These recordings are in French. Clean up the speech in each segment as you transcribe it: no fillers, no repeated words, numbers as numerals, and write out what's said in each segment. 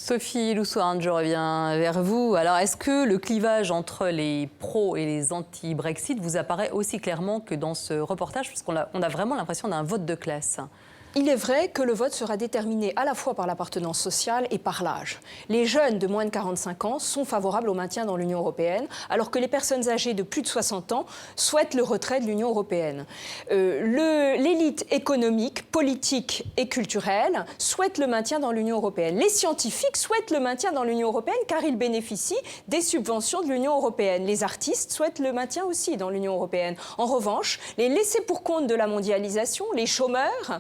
Sophie Loussoin, je reviens vers vous. Alors, est-ce que le clivage entre les pros et les anti-Brexit vous apparaît aussi clairement que dans ce reportage, parce qu'on a vraiment l'impression d'un vote de classe? Il est vrai que le vote sera déterminé à la fois par l'appartenance sociale et par l'âge. Les jeunes de moins de 45 ans sont favorables au maintien dans l'Union européenne, alors que les personnes âgées de plus de 60 ans souhaitent le retrait de l'Union européenne. L'élite économique, politique et culturelle souhaite le maintien dans l'Union européenne. Les scientifiques souhaitent le maintien dans l'Union européenne car ils bénéficient des subventions de l'Union européenne. Les artistes souhaitent le maintien aussi dans l'Union européenne. En revanche, les laissés pour compte de la mondialisation, les chômeurs,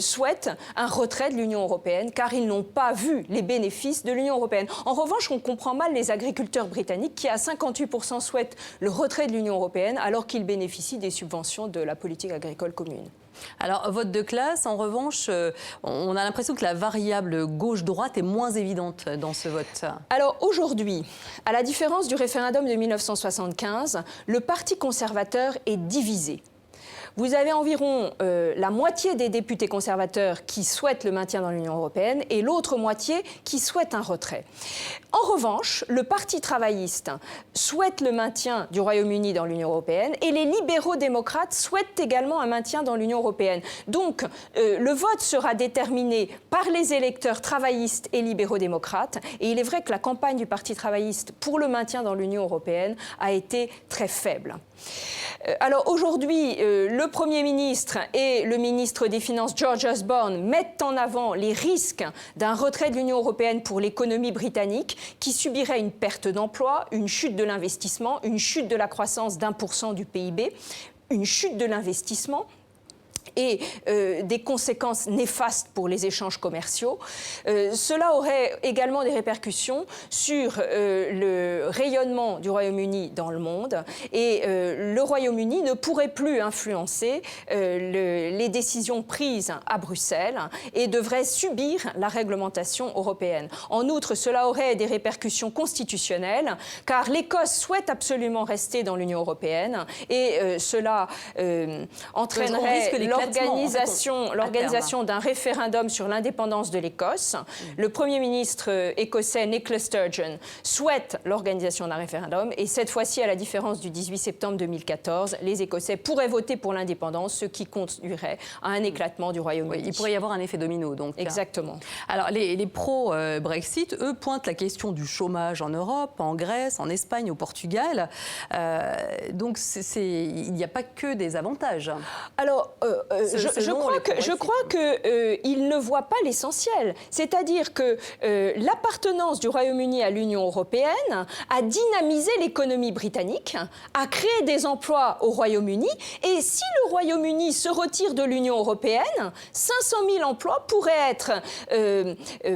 souhaitent un retrait de l'Union européenne car ils n'ont pas vu les bénéfices de l'Union européenne. En revanche, on comprend mal les agriculteurs britanniques qui, à 58%, souhaitent le retrait de l'Union européenne alors qu'ils bénéficient des subventions de la politique agricole commune. Alors, vote de classe, en revanche, on a l'impression que la variable gauche-droite est moins évidente dans ce vote. Alors aujourd'hui, à la différence du référendum de 1975, le Parti conservateur est divisé. Vous avez environ la moitié des députés conservateurs qui souhaitent le maintien dans l'Union européenne et l'autre moitié qui souhaitent un retrait. En revanche, le Parti travailliste souhaite le maintien du Royaume-Uni dans l'Union européenne et les libéraux-démocrates souhaitent également un maintien dans l'Union européenne. Donc, le vote sera déterminé par les électeurs travaillistes et libéraux-démocrates. Et il est vrai que la campagne du Parti travailliste pour le maintien dans l'Union européenne a été très faible. Alors aujourd'hui, le Premier ministre et le ministre des Finances, George Osborne, mettent en avant les risques d'un retrait de l'Union européenne pour l'économie britannique qui subirait une perte d'emploi, une chute de l'investissement, une chute de la croissance d'1% du PIB, une chute de l'investissement et des conséquences néfastes pour les échanges commerciaux. Cela aurait également des répercussions sur le rayonnement du Royaume-Uni dans le monde et le Royaume-Uni ne pourrait plus influencer les décisions prises à Bruxelles et devrait subir la réglementation européenne. En outre, cela aurait des répercussions constitutionnelles car l'Écosse souhaite absolument rester dans l'Union européenne et cela entraînerait l'organisation d'un référendum sur l'indépendance de l'Écosse. Le Premier ministre écossais Nicola Sturgeon souhaite l'organisation d'un référendum et cette fois-ci, à la différence du 18 septembre 2014, les Écossais pourraient voter pour l'indépendance, ce qui conduirait à un éclatement du Royaume-Uni. Oui, il pourrait y avoir un effet domino, donc. Exactement. Alors, les pro-Brexit, eux, pointent la question du chômage en Europe, en Grèce, en Espagne, au Portugal. Donc, il n'y a pas que des avantages. Alors, je crois qu'ils ne voient pas l'essentiel. C'est-à-dire que l'appartenance du Royaume-Uni à l'Union européenne a dynamisé l'économie britannique, a créé des emplois au Royaume-Uni. Et si le Royaume-Uni se retire de l'Union européenne, 500 000 emplois pourraient être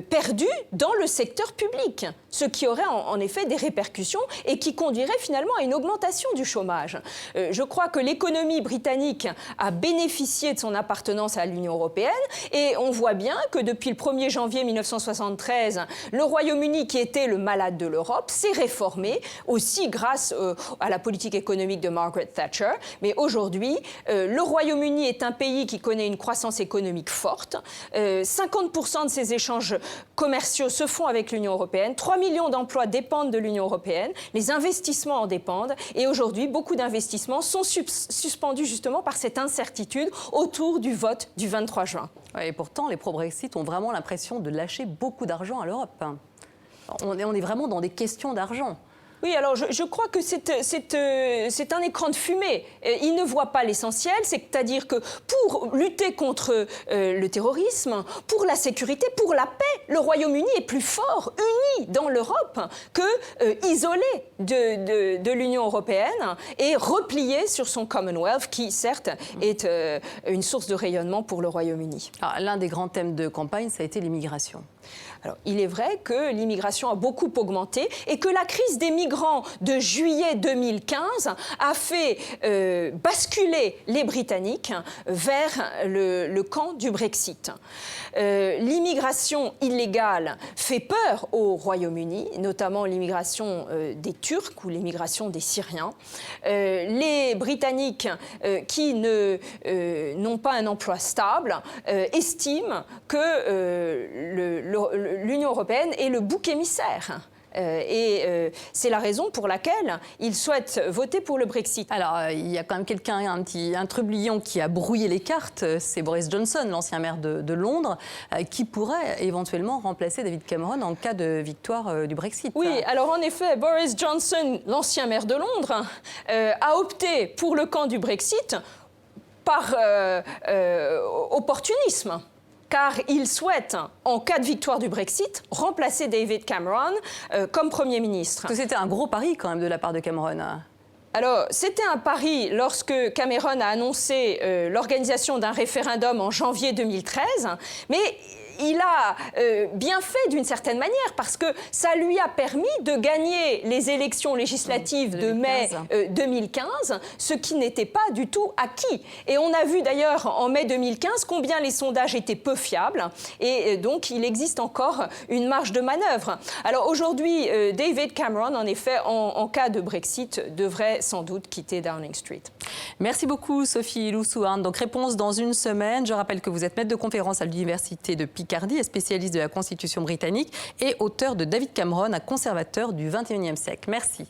perdus dans le secteur public, ce qui aurait en effet des répercussions et qui conduirait finalement à une augmentation du chômage. Je crois que l'économie britannique a bénéficié de son appartenance à l'Union européenne et on voit bien que depuis le 1er janvier 1973, le Royaume-Uni, qui était le malade de l'Europe, s'est réformé aussi grâce à la politique économique de Margaret Thatcher. Mais aujourd'hui, le Royaume-Uni est un pays qui connaît une croissance économique forte. 50% de ses échanges commerciaux se font avec l'Union européenne. 3 millions d'emplois dépendent de l'Union européenne. Les investissements en dépendent. Et aujourd'hui, beaucoup d'investissements sont suspendus justement par cette incertitude autour du vote du 23 juin. Et pourtant, les pro-Brexit ont vraiment l'impression de lâcher beaucoup d'argent à l'Europe. On est vraiment dans des questions d'argent. Oui, alors je crois que c'est un écran de fumée. Ils ne voient pas l'essentiel, c'est-à-dire que pour lutter contre le terrorisme, pour la sécurité, pour la paix, le Royaume-Uni est plus fort, uni dans l'Europe, que isolé de l'Union européenne et replié sur son Commonwealth, qui certes est une source de rayonnement pour le Royaume-Uni. L'un des grands thèmes de campagne, ça a été l'immigration. Alors, il est vrai que l'immigration a beaucoup augmenté et que la crise des migrants de juillet 2015 a fait basculer les Britanniques vers le camp du Brexit. L'immigration illégale fait peur au Royaume-Uni, notamment l'immigration des Turcs ou l'immigration des Syriens. Les Britanniques qui n'ont pas un emploi stable estiment que le l'Union européenne est le bouc émissaire. C'est la raison pour laquelle il souhaite voter pour le Brexit. Alors, il y a quand même quelqu'un, un trublion qui a brouillé les cartes, c'est Boris Johnson, l'ancien maire de Londres, qui pourrait éventuellement remplacer David Cameron en cas de victoire du Brexit. Oui, alors en effet, Boris Johnson, l'ancien maire de Londres, a opté pour le camp du Brexit par opportunisme. Car il souhaite, en cas de victoire du Brexit, remplacer David Cameron comme Premier ministre. C'était un gros pari quand même de la part de Cameron. Alors, c'était un pari lorsque Cameron a annoncé l'organisation d'un référendum en janvier 2013, mais il a bien fait d'une certaine manière parce que ça lui a permis de gagner les élections législatives de mai 2015, ce qui n'était pas du tout acquis. Et on a vu d'ailleurs en mai 2015 combien les sondages étaient peu fiables et donc il existe encore une marge de manœuvre. Alors aujourd'hui, David Cameron, en effet, en cas de Brexit, devrait sans doute quitter Downing Street. Merci beaucoup Sophie Lousouarn. Donc réponse dans une semaine. Je rappelle que vous êtes maître de conférence à l'université de Picardie et spécialiste de la Constitution britannique et auteur de David Cameron, un conservateur du XXIe siècle. Merci.